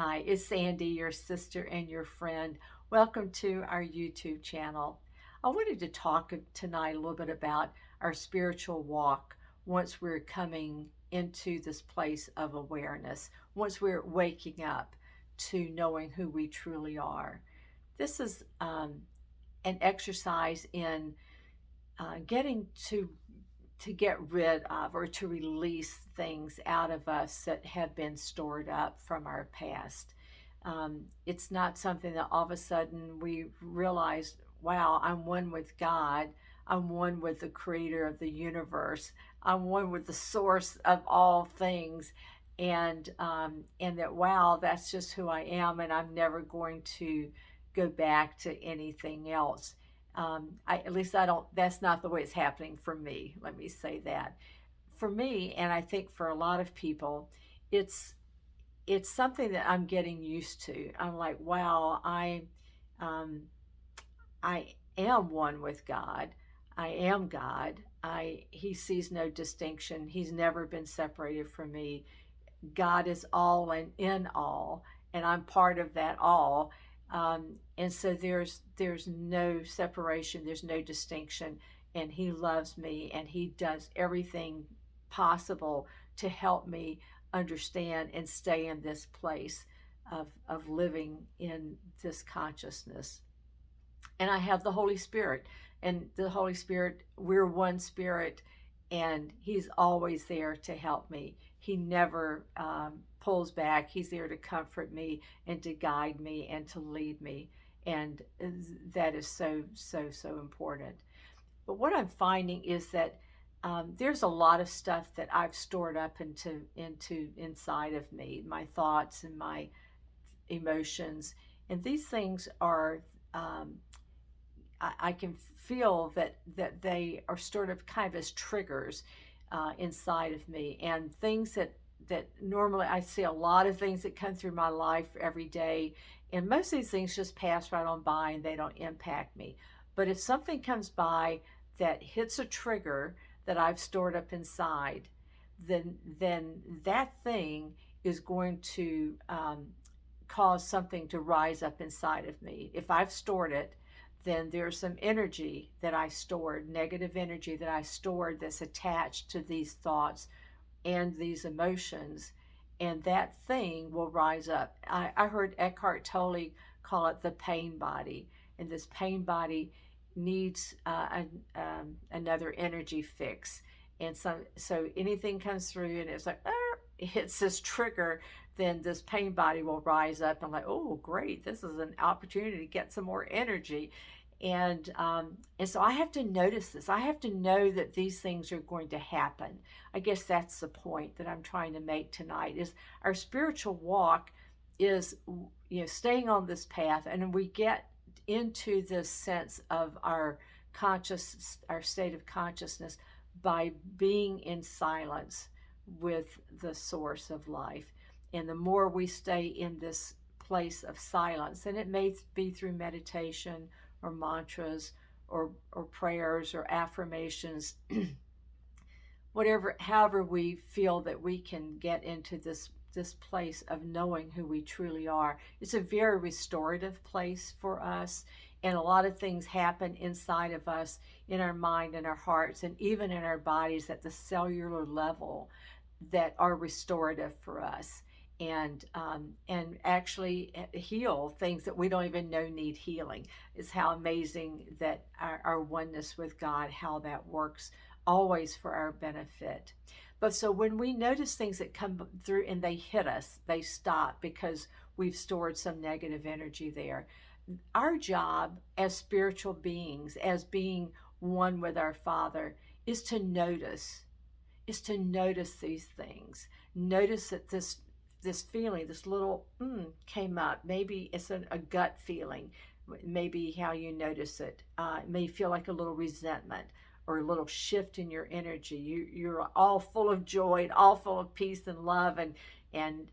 Hi, it's Sandy, your sister and your friend. Welcome to our YouTube channel. I wanted to talk tonight a little bit about our spiritual walk once we're coming into this place of awareness, once we're waking up to knowing who we truly are. This is an exercise in getting to get rid of or to release things out of us that have been stored up from our past. It's not something that all of a sudden we realize, wow, I'm one with God. I'm one with the creator of the universe. I'm one with the source of all things. And that, wow, that's just who I am. And I'm never going to go back to anything else. At least I don't, that's not the way it's happening for me. Let me say that. For me, and I think for a lot of people, it's it's something that I'm getting used to. I'm like, wow, um, I am one with God. I am God. He sees no distinction. He's never been separated from me. God is all and in all, and I'm part of that all. And so there's no separation, there's no distinction, and He loves me, and He does everything possible to help me understand and stay in this place of living in this consciousness. And I have the Holy Spirit, and the Holy Spirit, we're one spirit, and He's always there to help me. He never pulls back. He's there to comfort me and to guide me and to lead me, and that is so so so important. But what I'm finding is that there's a lot of stuff that I've stored up into inside of me, my thoughts and my emotions, and these things are um, I can feel that they are sort of kind of as triggers inside of me, and things that normally I see a lot of things that come through my life every day, and most of these things just pass right on by and they don't impact me. But if something comes by that hits a trigger that I've stored up inside, then that thing is going to cause something to rise up inside of me. If I've stored it, then there's some energy that I stored, negative energy that I stored that's attached to these thoughts and these emotions, and that thing will rise up. I heard Eckhart Tolle call it the pain body, and this pain body needs another energy fix. And so anything comes through and it's like, it hits this trigger, then this pain body will rise up and like, oh, great, this is an opportunity to get some more energy. And so I have to notice this. I have to know that these things are going to happen. I guess that's the point that I'm trying to make tonight. Is our spiritual walk is, staying on this path, and we get into this sense of our our state of consciousness by being in silence with the source of life. And the more we stay in this place of silence, and it may be through meditation or mantras or prayers or affirmations, whatever, however we feel that we can get into this place of knowing who we truly are. It's a very restorative place for us, and a lot of things happen inside of us, in our mind and our hearts, and even in our bodies at the cellular level, that are restorative for us, and actually heal things that we don't even know need healing. Is how amazing that our oneness with God, how that works always for our benefit. But so when we notice things that come through and they hit us, they stop because we've stored some negative energy there. Our job as spiritual beings, as being one with our Father, is to notice, these things. Notice that this feeling, this little came up. Maybe it's a gut feeling. Maybe how you notice it. It may feel like a little resentment or a little shift in your energy. You're all full of joy and all full of peace and love, and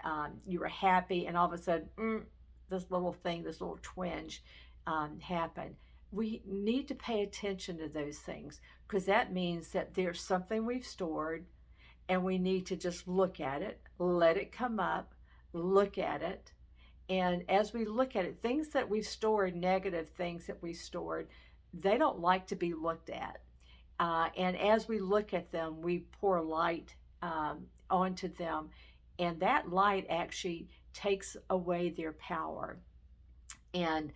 you were happy, and all of a sudden, this little thing, this little twinge happened. We need to pay attention to those things, because that means that there's something we've stored, and we need to just look at it, let it come up, look at it, And as we look at it, things that we've stored, negative things that we stored, they don't like to be looked at. And as we look at them, we pour light onto them, and that light actually takes away their power. And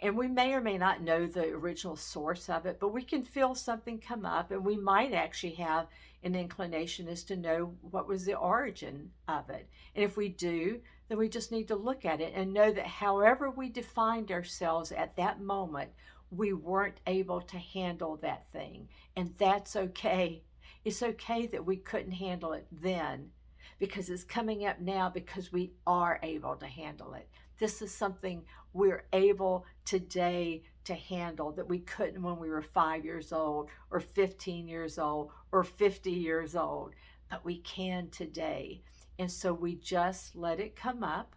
and we may or may not know the original source of it, but we can feel something come up, and we might actually have an inclination as to know what was the origin of it. And if we do, then we just need to look at it and know that however we defined ourselves at that moment, we weren't able to handle that thing. And that's okay. It's okay that we couldn't handle it then, because it's coming up now because we are able to handle it. This is something we're able today to handle that we couldn't when we were 5 years old or 15 years old or 50 years old, but we can today. And so we just let it come up,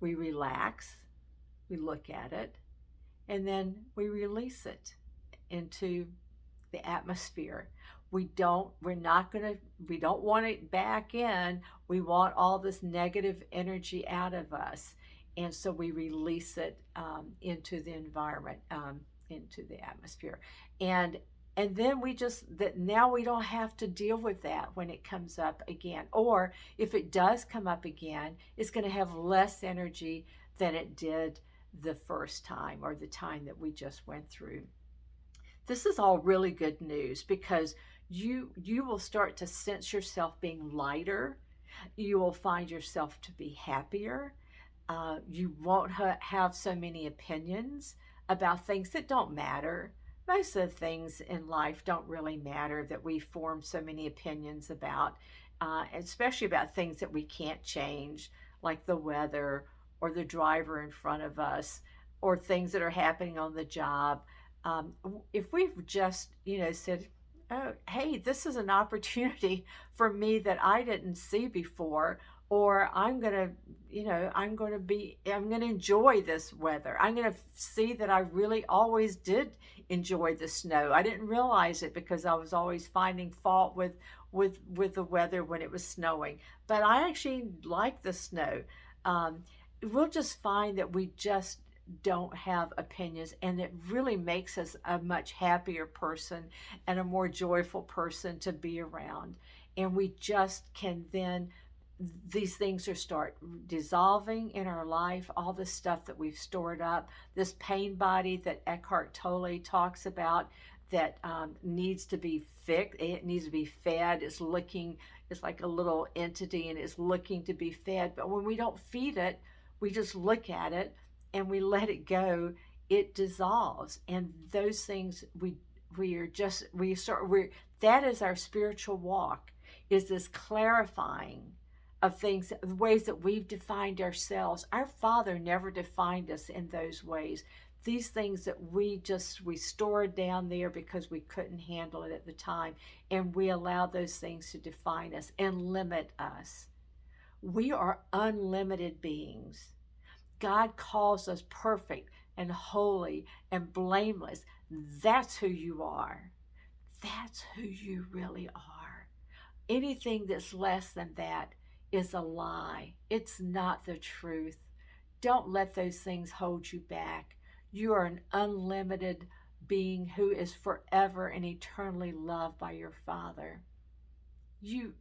we relax, we look at it, and then we release it into the atmosphere. We don't want it back in. We want all this negative energy out of us. And so we release it into the environment, into the atmosphere. And then now we don't have to deal with that when it comes up again. Or if it does come up again, it's going to have less energy than it did the first time or the time that we just went through. This is all really good news, because you will start to sense yourself being lighter. You will find yourself to be happier. You won't have so many opinions about things that don't matter. Most of the things in life don't really matter that we form so many opinions about, especially about things that we can't change, like the weather or the driver in front of us or things that are happening on the job. If we've just, said, oh, hey, this is an opportunity for me that I didn't see before, or I'm going to enjoy this weather. I'm going to see that I really always did enjoy the snow. I didn't realize it because I was always finding fault with the weather when it was snowing, but I actually like the snow. We'll just find that we just don't have opinions, and it really makes us a much happier person and a more joyful person to be around. And we just can then, these things are start dissolving in our life, all the stuff that we've stored up, this pain body that Eckhardt Tolle talks about that needs to be fixed, it needs to be fed. It's like a little entity, and it's looking to be fed. But when we don't feed it, we just look at it and we let it go, it dissolves. And those things that is our spiritual walk, is this clarifying of things, the ways that we've defined ourselves. Our Father never defined us in those ways. These things that we stored down there because we couldn't handle it at the time, and we allow those things to define us and limit us. We are unlimited beings. God calls us perfect and holy and blameless. That's who you are. That's who you really are. Anything that's less than that is a lie. It's not the truth. Don't let those things hold you back. You are an unlimited being who is forever and eternally loved by your Father. You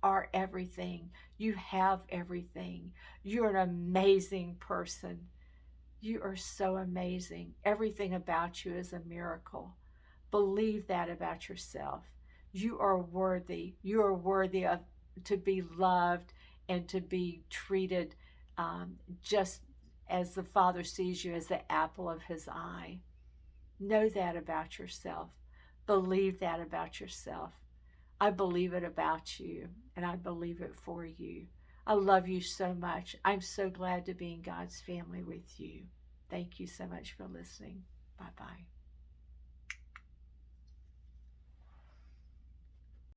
are everything. You have everything. You're an amazing person. You are so amazing. Everything about you is a miracle. Believe that about yourself. You are worthy. You are worthy of to be loved and to be treated just as the Father sees you, as the apple of his eye. Know that about yourself. Believe that about yourself. I believe it about you, and I believe it for you. I love you so much. I'm so glad to be in God's family with you. Thank you so much for listening. Bye-bye.